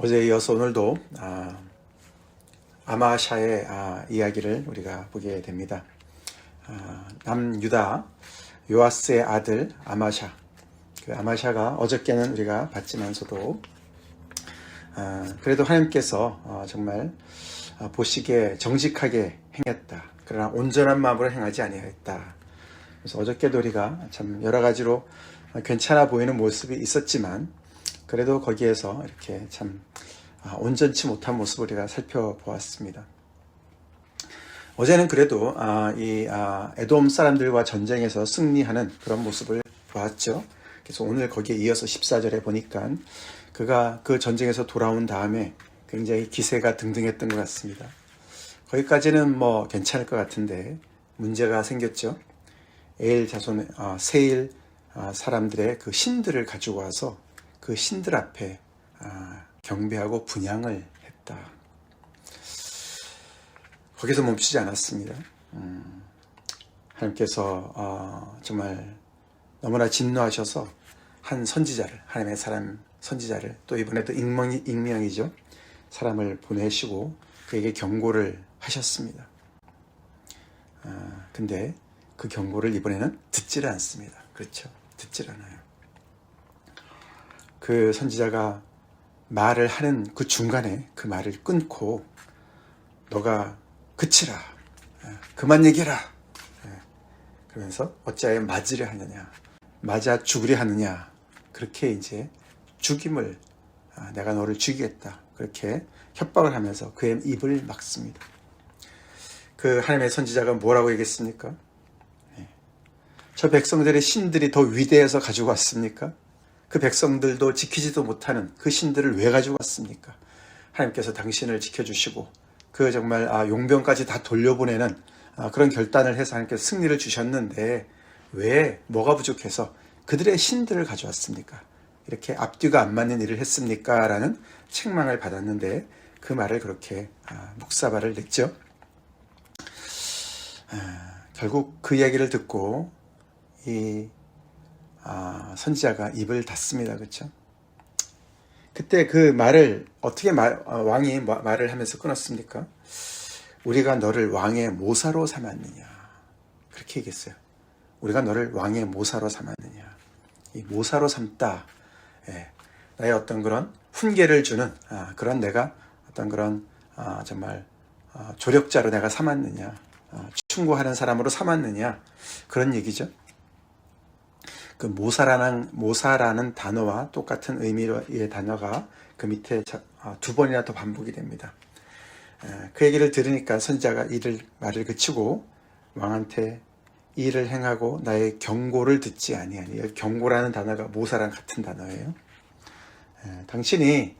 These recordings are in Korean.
어제에 이어서 오늘도 아마샤의 이야기를 우리가 보게 됩니다. 남유다 요아스의 아들 아마샤. 그 아마샤가 어저께는 우리가 봤지만서도 그래도 하나님께서 정말 보시기에 정직하게 행했다. 그러나 온전한 마음으로 행하지 아니하였다. 그래서 어저께도 우리가 참 여러 가지로 괜찮아 보이는 모습이 있었지만 그래도 거기에서 이렇게 참 온전치 못한 모습을 우리가 살펴보았습니다. 어제는 그래도 이 에돔 사람들과 전쟁에서 승리하는 그런 모습을 보았죠. 그래서 오늘 거기에 이어서 14절에 보니까 그가 그 전쟁에서 돌아온 다음에 굉장히 기세가 등등했던 것 같습니다. 거기까지는 뭐 괜찮을 것 같은데 문제가 생겼죠. 에일 자손 세일 사람들의 그 신들을 가지고 와서 그 신들 앞에 경배하고 분향을 했다. 거기서 멈추지 않았습니다. 하나님께서 정말 너무나 진노하셔서 한 선지자를, 하나님의 사람 선지자를, 또 이번에도 익명이죠. 사람을 보내시고 그에게 경고를 하셨습니다. 근데 그 경고를 이번에는 듣지를 않습니다. 그렇죠. 듣질 않아요. 그 선지자가 말을 하는 그 중간에 그 말을 끊고 너가 그치라. 그만 얘기해라. 그러면서 어찌하여 맞으려 하느냐. 맞아 죽으려 하느냐. 그렇게 이제 죽임을 내가 너를 죽이겠다. 그렇게 협박을 하면서 그의 입을 막습니다. 그 하나님의 선지자가 뭐라고 얘기했습니까? 저 백성들의 신들이 더 위대해서 가지고 왔습니까? 그 백성들도 지키지도 못하는 그 신들을 왜 가지고 왔습니까? 하나님께서 당신을 지켜주시고 그 정말 용병까지 다 돌려보내는 그런 결단을 해서 하나님께서 승리를 주셨는데 왜 뭐가 부족해서 그들의 신들을 가져왔습니까? 이렇게 앞뒤가 안 맞는 일을 했습니까? 라는 책망을 받았는데 그 말을 그렇게 묵사발을 냈죠. 결국 그 얘기를 듣고 이 선지자가 입을 닫습니다. 그렇죠? 그때 그 말을 어떻게 왕이 말을 하면서 끊었습니까? 우리가 너를 왕의 모사로 삼았느냐. 그렇게 얘기했어요. 우리가 너를 왕의 모사로 삼았느냐. 이 모사로 삼다. 나의 어떤 그런 훈계를 주는 그런 내가 어떤 그런 정말 조력자로 내가 삼았느냐. 충고하는 사람으로 삼았느냐. 그런 얘기죠. 그 모사라는 단어와 똑같은 의미의 단어가 그 밑에 두 번이나 더 반복이 됩니다. 그 얘기를 들으니까 선지자가 말을 그치고 왕한테 이 일을 행하고 나의 경고를 듣지 아니하니. 경고라는 단어가 모사랑 같은 단어예요. 당신이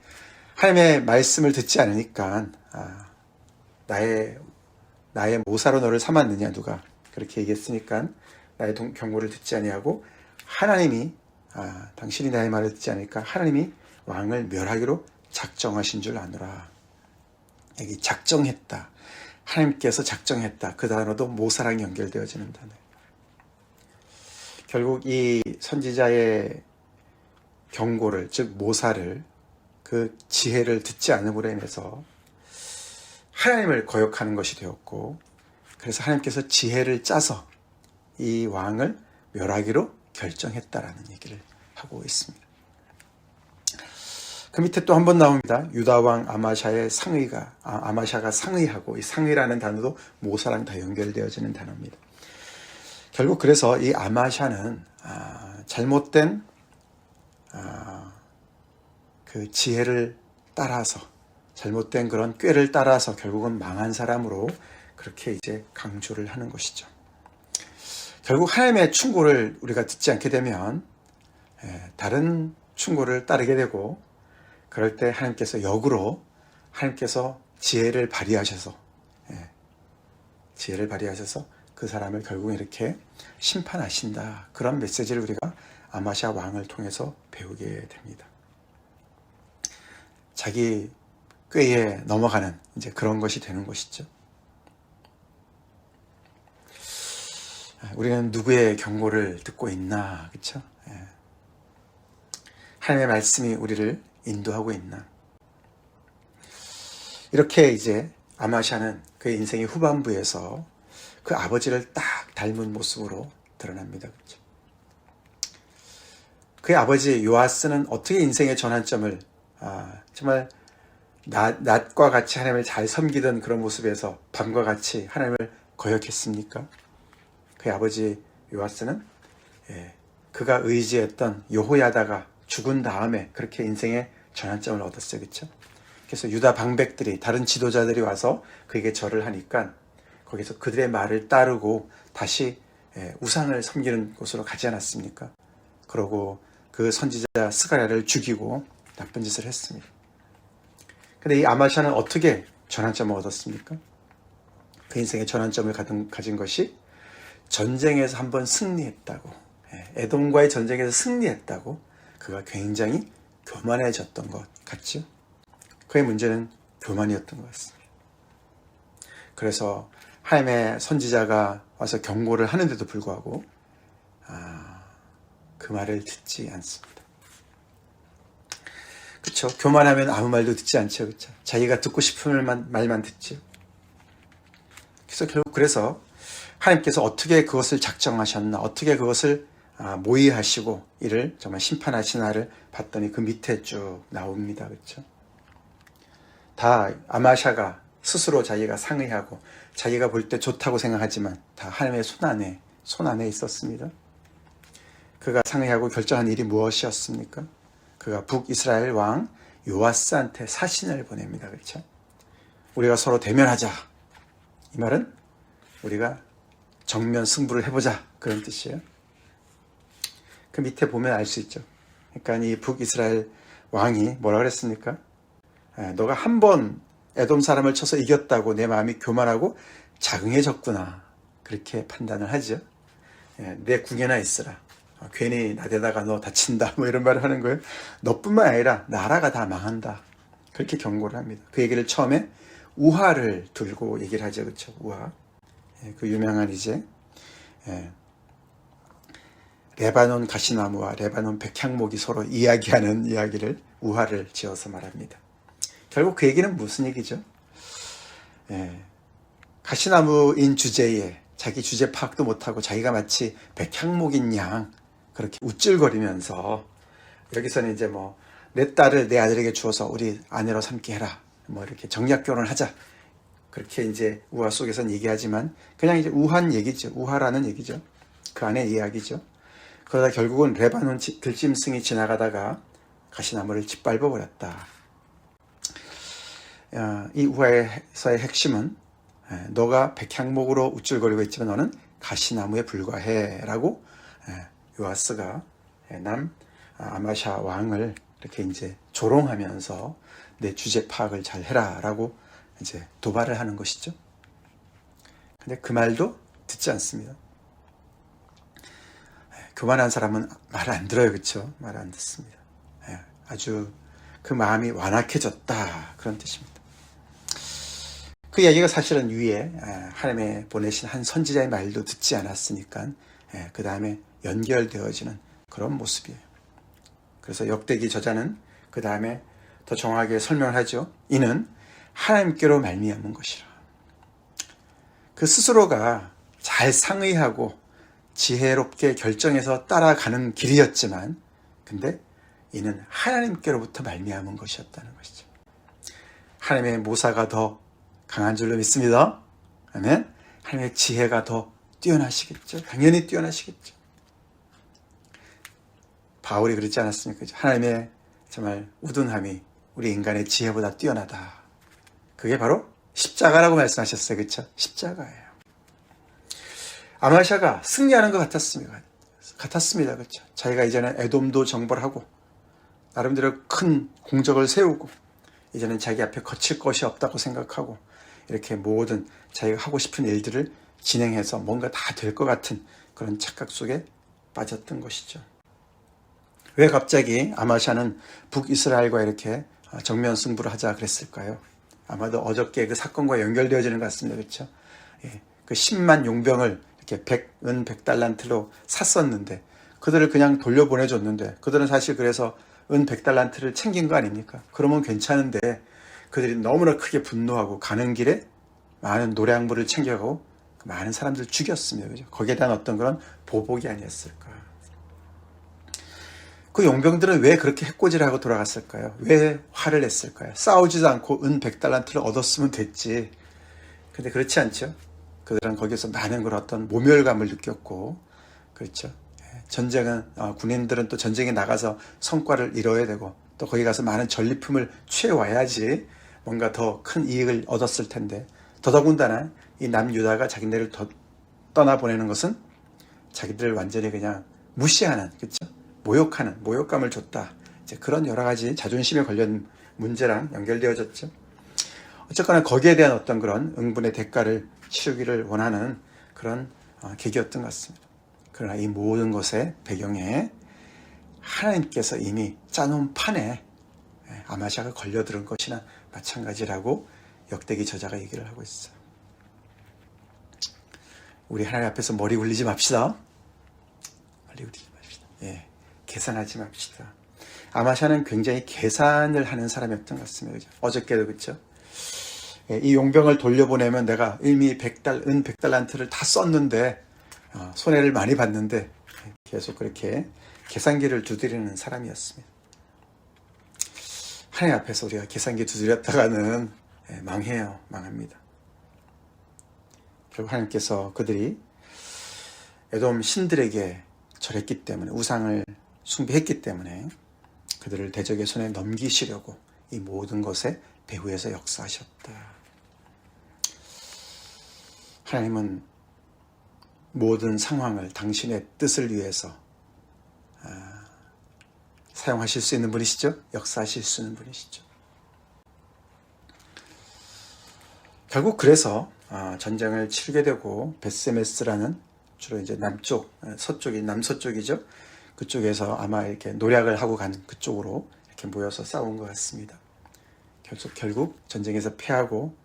하나님의 말씀을 듣지 않으니까 나의 모사로 너를 삼았느냐. 누가 그렇게 얘기했으니까 나의 경고를 듣지 아니하고 하나님이 당신이 나의 말을 듣지 않으니까 하나님이 왕을 멸하기로 작정하신 줄 아노라. 여기 작정했다. 하나님께서 작정했다. 그 단어도 모사랑 연결되어지는 단어예요. 결국 이 선지자의 경고를, 즉 모사를, 그 지혜를 듣지 않음으로 인해서 하나님을 거역하는 것이 되었고, 그래서 하나님께서 지혜를 짜서 이 왕을 멸하기로 결정했다라는 얘기를 하고 있습니다. 그 밑에 또 한 번 나옵니다. 유다왕 아마샤의 아마샤가 상의하고, 이 상의라는 단어도 모사랑 다 연결되어지는 단어입니다. 결국 그래서 이 아마샤는 잘못된 그 지혜를 따라서, 잘못된 그런 꾀를 따라서 결국은 망한 사람으로 그렇게 이제 강조를 하는 것이죠. 결국 하나님의 충고를 우리가 듣지 않게 되면 다른 충고를 따르게 되고, 그럴 때 하나님께서 역으로 하나님께서 지혜를 발휘하셔서 그 사람을 결국 이렇게 심판하신다. 그런 메시지를 우리가 아마샤 왕을 통해서 배우게 됩니다. 자기 꾀에 넘어가는 이제 그런 것이 되는 것이죠. 우리는 누구의 경고를 듣고 있나, 그렇죠? 하나님의 말씀이 우리를 인도하고 있나? 이렇게 이제 아마샤는 그의 인생의 후반부에서 그 아버지를 딱 닮은 모습으로 드러납니다. 그렇죠? 그의 아버지 요아스는 어떻게 인생의 전환점을 정말 낮과 같이 하나님을 잘 섬기던 그런 모습에서 밤과 같이 하나님을 거역했습니까? 그의 아버지 요아스는 그가 의지했던 여호야다가 죽은 다음에 그렇게 인생의 전환점을 얻었어요. 그렇죠? 그래서 유다 방백들이, 다른 지도자들이 와서 그에게 절을 하니까 거기서 그들의 말을 따르고 다시 우상을 섬기는 곳으로 가지 않았습니까? 그러고 그 선지자 스가랴를 죽이고 나쁜 짓을 했습니다. 근데 이 아마샤는 어떻게 전환점을 얻었습니까? 그 인생의 전환점을 가진 것이 전쟁에서 한번 승리했다고, 에돔과의 전쟁에서 승리했다고 그가 굉장히 교만해졌던 것 같죠? 그의 문제는 교만이었던 것 같습니다. 그래서 하나님의 선지자가 와서 경고를 하는데도 불구하고 그 말을 듣지 않습니다. 그렇죠? 교만하면 아무 말도 듣지 않죠. 그렇죠? 자기가 듣고 싶은 말만 듣죠. 그래서 결국 하나님께서 어떻게 그것을 작정하셨나, 어떻게 그것을 모의하시고 이를 정말 심판하시나를 봤더니 그 밑에 쭉 나옵니다. 그렇죠? 다 아마샤가 스스로 자기가 상의하고 자기가 볼 때 좋다고 생각하지만 다 하나님의 손 안에 있었습니다. 그가 상의하고 결정한 일이 무엇이었습니까? 그가 북이스라엘 왕 요아스한테 사신을 보냅니다. 그렇죠? 우리가 서로 대면하자. 이 말은 우리가 정면 승부를 해보자. 그런 뜻이에요. 그 밑에 보면 알 수 있죠. 그러니까 이 북이스라엘 왕이 뭐라 그랬습니까? 너가 한 번 에돔 사람을 쳐서 이겼다고 내 마음이 교만하고 자긍해졌구나. 그렇게 판단을 하죠. 내 궁에나 있으라. 괜히 나대다가 너 다친다. 뭐 이런 말을 하는 거예요. 너뿐만 아니라 나라가 다 망한다. 그렇게 경고를 합니다. 그 얘기를 처음에 우화를 들고 얘기를 하죠. 그렇죠? 우화. 그 유명한 이제 레바논 가시나무와 레바논 백향목이 서로 이야기하는 이야기를 우화를 지어서 말합니다. 결국 그 얘기는 무슨 얘기죠? 가시나무인 주제에 자기 주제 파악도 못하고 자기가 마치 백향목인 양 그렇게 우쭐거리면서 여기서는 이제 뭐 내 딸을 내 아들에게 주어서 우리 아내로 삼게 해라. 뭐 이렇게 정략 결혼을 하자. 그렇게 이제 우화 속에서는 얘기하지만 그냥 이제 우한 얘기죠. 우화라는 얘기죠. 그 안에 이야기죠. 그러다 결국은 레바논 들짐승이 지나가다가 가시나무를 짓밟아 버렸다. 이 우화에서의 핵심은 너가 백향목으로 우쭐거리고 있지만 너는 가시나무에 불과해 라고 요아스가 아마샤 왕을 이렇게 이제 조롱하면서 내 주제 파악을 잘 해라 라고 이제 도발을 하는 것이죠. 근데 그 말도 듣지 않습니다. 교만한 사람은 말을 안 들어요. 그렇죠? 말을 안 듣습니다. 아주 그 마음이 완악해졌다. 그런 뜻입니다. 그 이야기가 사실은 위에 하나님의 보내신 한 선지자의 말도 듣지 않았으니까 그 다음에 연결되어지는 그런 모습이에요. 그래서 역대기 저자는 그 다음에 더 정확하게 설명을 하죠. 이는 하나님께로 말미암은 것이라. 그 스스로가 잘 상의하고 지혜롭게 결정해서 따라가는 길이었지만 근데 이는 하나님께로부터 말미암은 것이었다는 것이죠. 하나님의 모사가 더 강한 줄로 믿습니다. 아멘. 하나님의 지혜가 더 뛰어나시겠죠. 당연히 뛰어나시겠죠. 바울이 그러지 않았습니까? 하나님의 정말 우둔함이 우리 인간의 지혜보다 뛰어나다. 그게 바로 십자가라고 말씀하셨어요. 그렇죠? 십자가예요. 아마샤가 승리하는 것 같았습니다. 그렇죠? 자기가 이제는 에돔도 정벌하고 나름대로 큰 공적을 세우고 이제는 자기 앞에 거칠 것이 없다고 생각하고 이렇게 모든 자기가 하고 싶은 일들을 진행해서 뭔가 다 될 것 같은 그런 착각 속에 빠졌던 것이죠. 왜 갑자기 아마샤는 북이스라엘과 이렇게 정면 승부를 하자 그랬을까요? 아마도 어저께 그 사건과 연결되어지는 것 같습니다. 그렇죠? 그 10만 용병을 이렇게 은 100달란트로 샀었는데 그들을 그냥 돌려보내줬는데 그들은 사실 그래서 은 100달란트를 챙긴 거 아닙니까? 그러면 괜찮은데 그들이 너무나 크게 분노하고 가는 길에 많은 노량물을 챙겨가고 많은 사람들을 죽였습니다. 그죠? 거기에 대한 어떤 그런 보복이 아니었을까. 그 용병들은 왜 그렇게 해코지를 하고 돌아갔을까요? 왜 화를 냈을까요? 싸우지도 않고 은 100달란트를 얻었으면 됐지. 근데 그렇지 않죠. 그들은 거기서 많은 그런 어떤 모멸감을 느꼈고, 그렇죠. 전쟁은, 군인들은 또 전쟁에 나가서 성과를 이뤄야 되고, 또 거기 가서 많은 전리품을 취해와야지 뭔가 더 큰 이익을 얻었을 텐데, 더더군다나 이 남유다가 자기네를 떠나보내는 것은 자기들을 완전히 그냥 무시하는, 그렇죠. 모욕하는, 모욕감을 줬다. 이제 그런 여러 가지 자존심에 걸린 문제랑 연결되어졌죠. 어쨌거나 거기에 대한 어떤 그런 응분의 대가를 치르기를 원하는 그런 계기였던 것 같습니다. 그러나 이 모든 것의 배경에 하나님께서 이미 짜놓은 판에 아마샤가 걸려들은 것이나 마찬가지라고 역대기 저자가 얘기를 하고 있어요. 우리 하나님 앞에서 머리 굴리지 맙시다. 머리 굴리지 맙시다. 예, 계산하지 맙시다. 아마샤는 굉장히 계산을 하는 사람이었던 것 같습니다. 그죠? 어저께도 그렇죠? 이 용병을 돌려보내면 내가 이미 은 100달란트를 다 썼는데 손해를 많이 봤는데 계속 그렇게 계산기를 두드리는 사람이었습니다. 하나님 앞에서 우리가 계산기 두드렸다가는 망해요. 망합니다. 결국 하나님께서 그들이 에돔 신들에게 절했기 때문에, 우상을 숭배했기 때문에 그들을 대적의 손에 넘기시려고 이 모든 것에 배후에서 역사하셨다. 하나님은 모든 상황을 당신의 뜻을 위해서 사용하실 수 있는 분이시죠. 역사하실 수 있는 분이시죠. 결국 그래서 전쟁을 치르게 되고 베스메스라는 주로 이제 남서쪽이죠. 그쪽에서 아마 이렇게 노략을 하고 간 그쪽으로 이렇게 모여서 싸운 것 같습니다. 결국 전쟁에서 패하고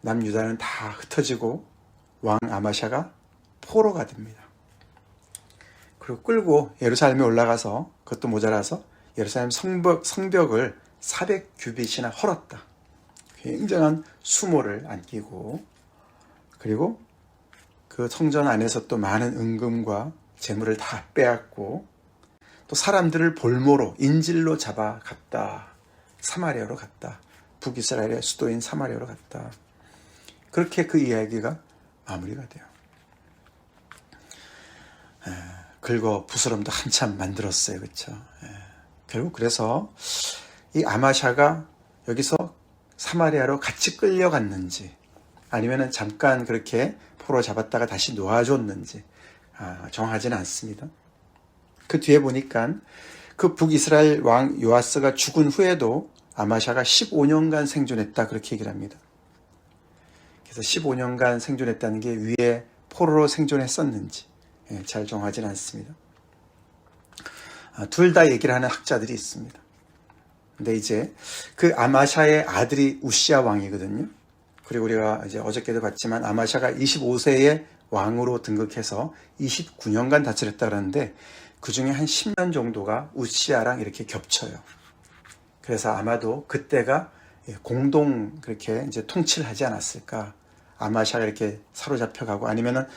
남유다는 다 흩어지고 왕 아마샤가 포로가 됩니다. 그리고 끌고 예루살렘에 올라가서, 그것도 모자라서 예루살렘 성벽을 400규빗이나 헐었다. 굉장한 수모를 안기고, 그리고 그 성전 안에서 또 많은 은금과 재물을 다 빼앗고, 또 사람들을 볼모로 인질로 잡아갔다. 사마리아로 갔다. 북이스라엘의 수도인 사마리아로 갔다. 그렇게 그 이야기가 마무리가 돼요. 긁어 부스럼도 한참 만들었어요. 그렇죠? 결국 그래서 이 아마샤가 여기서 사마리아로 같이 끌려갔는지, 아니면은 잠깐 그렇게 포로 잡았다가 다시 놓아줬는지 정하지는 않습니다. 그 뒤에 보니까 그 북이스라엘 왕 요아스가 죽은 후에도 아마샤가 15년간 생존했다, 그렇게 얘기를 합니다. 그래서 15년간 생존했다는 게 위에 포로로 생존했었는지 잘 정하지는 않습니다. 둘 다 얘기를 하는 학자들이 있습니다. 근데 이제 그 아마샤의 아들이 우시야 왕이거든요. 그리고 우리가 이제 어저께도 봤지만 아마샤가 25세에 왕으로 등극해서 29년간 다스렸다 그러는데 그 중에 한 10년 정도가 우시야랑 이렇게 겹쳐요. 그래서 아마도 그때가 공동 그렇게 이제 통치를 하지 않았을까. 아마샤가 이렇게 사로잡혀가고 아니면은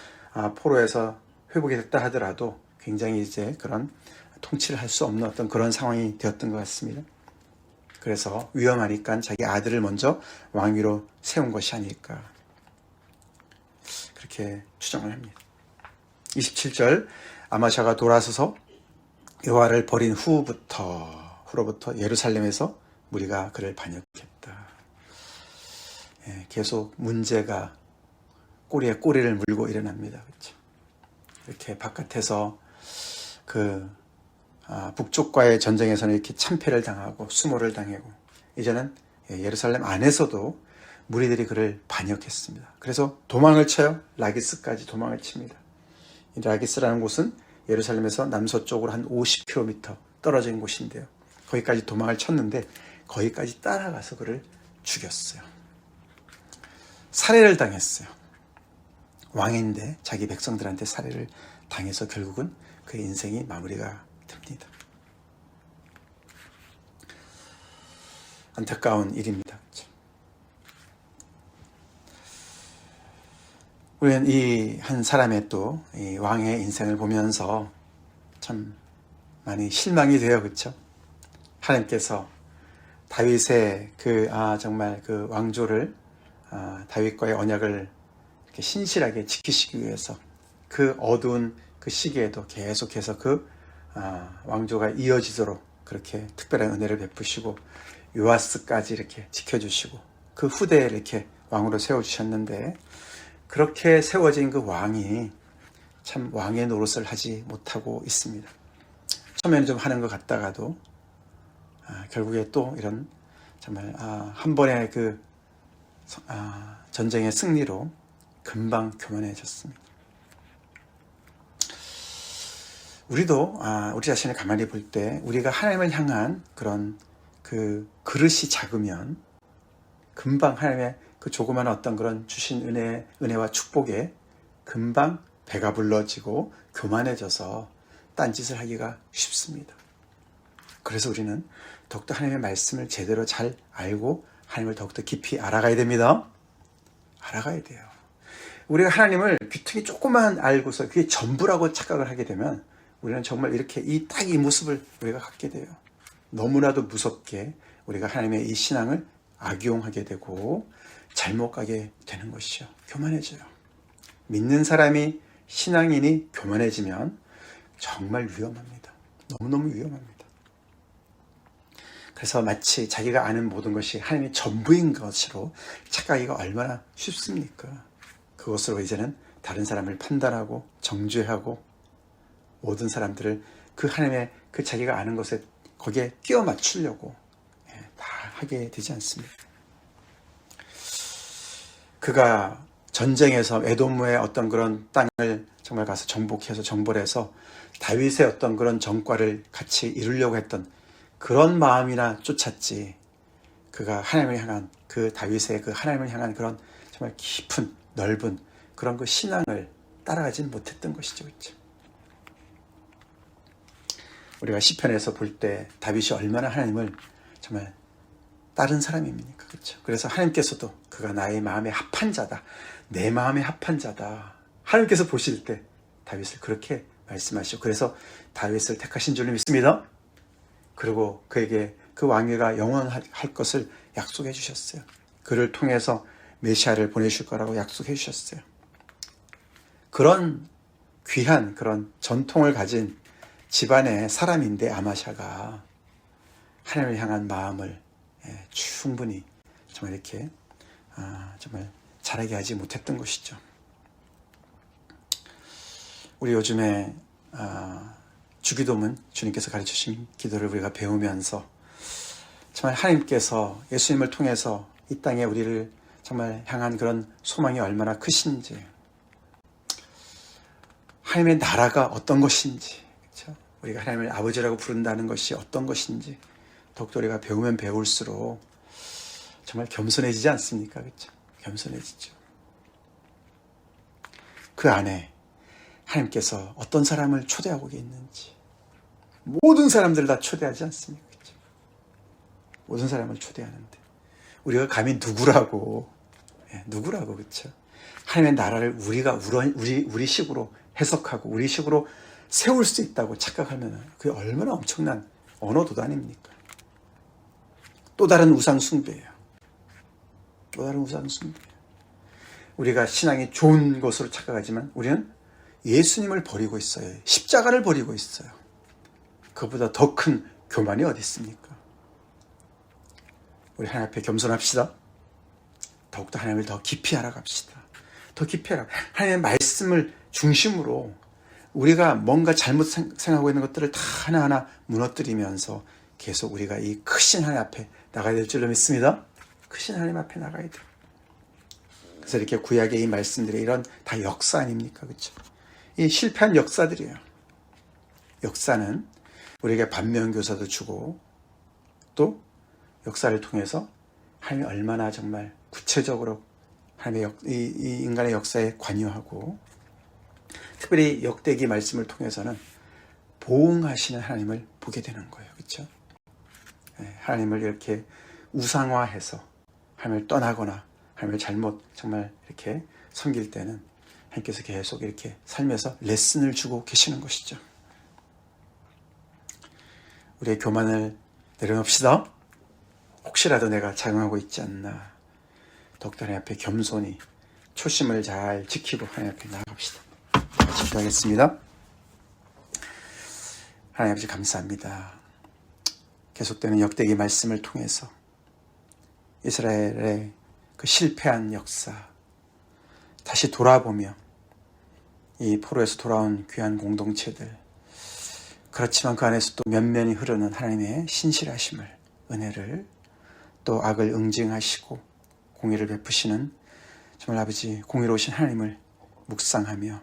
포로에서 회복이 됐다 하더라도 굉장히 이제 그런 통치를 할 수 없는 어떤 그런 상황이 되었던 것 같습니다. 그래서 위험하니까 자기 아들을 먼저 왕위로 세운 것이 아닐까, 그렇게 추정을 합니다. 27절, 아마샤가 돌아서서 여호와를 버린 후로부터 예루살렘에서 무리가 그를 반역했다. 계속 문제가 꼬리에 꼬리를 물고 일어납니다. 그렇죠? 이렇게 바깥에서 북쪽과의 전쟁에서는 이렇게 참패를 당하고 수모를 당하고, 이제는 예루살렘 안에서도 무리들이 그를 반역했습니다. 그래서 도망을 쳐요. 라기스까지 도망을 칩니다. 이 라기스라는 곳은 예루살렘에서 남서쪽으로 한 50km 떨어진 곳인데요. 거기까지 도망을 쳤는데 거기까지 따라가서 그를 죽였어요. 살해를 당했어요. 왕인데 자기 백성들한테 살해를 당해서 결국은 그의 인생이 마무리가 됩니다. 안타까운 일입니다. 그렇죠? 우리는 이 한 사람의 또 이 왕의 인생을 보면서 참 많이 실망이 돼요. 그렇죠? 하나님께서 다윗의 정말 그 왕조를 다윗과의 언약을 이렇게 신실하게 지키시기 위해서 그 어두운 그 시기에도 계속해서 왕조가 이어지도록 그렇게 특별한 은혜를 베푸시고 요아스까지 이렇게 지켜주시고 그 후대에 이렇게 왕으로 세워주셨는데, 그렇게 세워진 그 왕이 참 왕의 노릇을 하지 못하고 있습니다. 처음에는 좀 하는 것 같다가도 결국에 또 이런 정말 한 번의 전쟁의 승리로 금방 교만해졌습니다. 우리도 우리 자신을 가만히 볼 때 우리가 하나님을 향한 그런 그 그릇이 작으면 금방 하나님의 그 조그마한 어떤 그런 주신 은혜와 축복에 금방 배가 불러지고 교만해져서 딴짓을 하기가 쉽습니다. 그래서 우리는 더욱더 하나님의 말씀을 제대로 잘 알고 하나님을 더욱더 깊이 알아가야 됩니다. 알아가야 돼요. 우리가 하나님을 귀퉁이 조금만 알고서 그게 전부라고 착각을 하게 되면 우리는 정말 이렇게 딱 이 모습을 우리가 갖게 돼요. 너무나도 무섭게 우리가 하나님의 이 신앙을 악용하게 되고 잘못 가게 되는 것이죠. 교만해져요. 믿는 사람이 신앙인이 교만해지면 정말 위험합니다. 너무너무 위험합니다. 그래서 마치 자기가 아는 모든 것이 하나님의 전부인 것으로 착각하기가 얼마나 쉽습니까? 그것으로 이제는 다른 사람을 판단하고 정죄하고 모든 사람들을 그 하나님의 그 자기가 아는 것에 거기에 끼워 맞추려고 다 하게 되지 않습니까? 그가 전쟁에서 에돔의 어떤 그런 땅을 정말 가서 정복해서 정벌 해서 다윗의 어떤 그런 정과를 같이 이루려고 했던 그런 마음이나 쫓았지, 그가 하나님을 향한 그 다윗의 그 하나님을 향한 그런 정말 깊은 넓은 그런 그 신앙을 따라가진 못했던 것이죠. 그렇죠? 우리가 시편에서 볼 때 다윗이 얼마나 하나님을 정말 따른 사람입니까? 그렇죠? 그래서 하나님께서도 그가 나의 마음에 합한 자다, 내 마음에 합한 자다, 하나님께서 보실 때 다윗을 그렇게 말씀하시고, 그래서 다윗을 택하신 줄로 믿습니다. 그리고 그에게 그 왕위가 영원할 것을 약속해 주셨어요. 그를 통해서 메시아를 보내실 거라고 약속해 주셨어요. 그런 귀한 그런 전통을 가진 집안의 사람인데 아마샤가 하나님을 향한 마음을 충분히 정말 이렇게 정말 자라게 하지 못했던 것이죠. 우리 요즘에 주기도문, 주님께서 가르치신 기도를 우리가 배우면서 정말 하나님께서 예수님을 통해서 이 땅에 우리를 정말 향한 그런 소망이 얼마나 크신지, 하나님의 나라가 어떤 것인지, 그렇죠? 우리가 하나님을 아버지라고 부른다는 것이 어떤 것인지 더욱더 우리가 배우면 배울수록 정말 겸손해지지 않습니까? 그렇죠? 겸손해지죠. 그 안에 하나님께서 어떤 사람을 초대하고 있는지, 모든 사람들을 다 초대하지 않습니까? 그렇죠? 모든 사람을 초대하는데 우리가 감히 누구라고 그렇죠? 하나님의 나라를 우리가 우리 식으로 해석하고 우리 식으로 세울 수 있다고 착각하면 그게 얼마나 엄청난 언어 도단입니까? 또 다른 우상 숭배예요. 또 다른 우상 숭배예요. 우리가 신앙이 좋은 것으로 착각하지만 우리는 예수님을 버리고 있어요. 십자가를 버리고 있어요. 그보다 더 큰 교만이 어디 있습니까? 우리 하나님 앞에 겸손합시다. 더욱더 하나님을 더 깊이 알아갑시다. 더 깊이 하나님의 말씀을 중심으로 우리가 뭔가 잘못 생각하고 있는 것들을 다 하나하나 무너뜨리면서 계속 우리가 이 크신 하나님 앞에 나가야 될 줄로 믿습니다. 크신 하나님 앞에 나가야 돼요. 그래서 이렇게 구약의 이 말씀들이 이런 다 역사 아닙니까? 그렇죠? 이 실패한 역사들이에요. 역사는 우리에게 반면교사도 주고 또 역사를 통해서 하나님이 얼마나 정말 구체적으로 하나님의 이 인간의 역사에 관여하고, 특별히 역대기 말씀을 통해서는 보응하시는 하나님을 보게 되는 거예요. 그렇죠? 하나님을 이렇게 우상화해서 하나님을 떠나거나 하나님을 잘못 정말 이렇게 섬길 때는 하나님께서 계속 이렇게 살면서 레슨을 주고 계시는 것이죠. 우리의 교만을 내려놓읍시다. 혹시라도 내가 작용하고 있지 않나. 더욱더 하나님 앞에 겸손히 초심을 잘 지키고 하나님 앞에 나아갑시다. 같이 기도하겠습니다. 하나님 아버지 감사합니다. 계속되는 역대기 말씀을 통해서 이스라엘의 그 실패한 역사 다시 돌아보며 이 포로에서 돌아온 귀한 공동체들, 그렇지만 그 안에서 또 면면이 흐르는 하나님의 신실하심을, 은혜를, 또 악을 응징하시고 공의를 베푸시는 정말 아버지 공의로우신 하나님을 묵상하며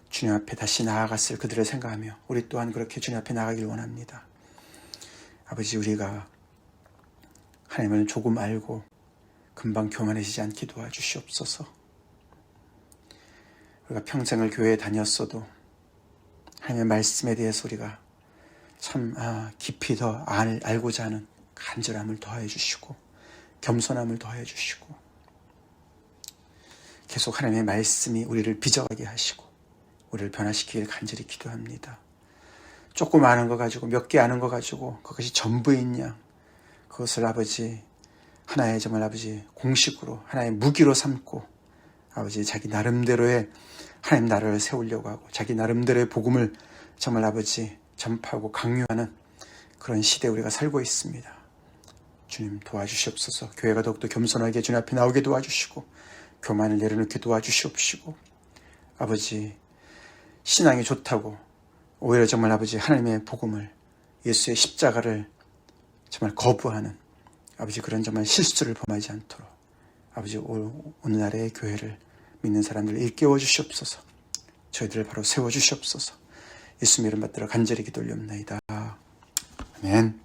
주님 앞에 다시 나아갔을 그들을 생각하며 우리 또한 그렇게 주님 앞에 나아가길 원합니다. 아버지, 우리가 하나님을 조금 알고 금방 교만해지지 않게 도와주시옵소서. 우리가 평생을 교회에 다녔어도 하나님의 말씀에 대해서 우리가 참 깊이 더 알고자 하는 간절함을 더하여 주시고 겸손함을 더하여 주시고 계속 하나님의 말씀이 우리를 빚어가게 하시고 우리를 변화시키길 간절히 기도합니다. 조금 아는 거 가지고, 몇 개 아는 거 가지고 그것이 전부인 양, 그것을 아버지 하나의 정말 아버지 공식으로, 하나의 무기로 삼고 아버지 자기 나름대로의 하나님 나라를 세우려고 하고 자기 나름대로의 복음을 정말 아버지 전파하고 강요하는 그런 시대에 우리가 살고 있습니다. 주님 도와주시옵소서. 교회가 더욱더 겸손하게 주님 앞에 나오게 도와주시고 교만을 내려놓게 도와주시옵시고, 아버지 신앙이 좋다고 오히려 정말 아버지 하나님의 복음을, 예수의 십자가를 정말 거부하는 아버지 그런 정말 실수를 범하지 않도록 아버지 오늘날의 교회를 믿는 사람들을 일깨워 주시옵소서. 저희들을 바로 세워 주시옵소서. 예수님 이름 받들어 간절히 기도 올리옵나이다. 아멘.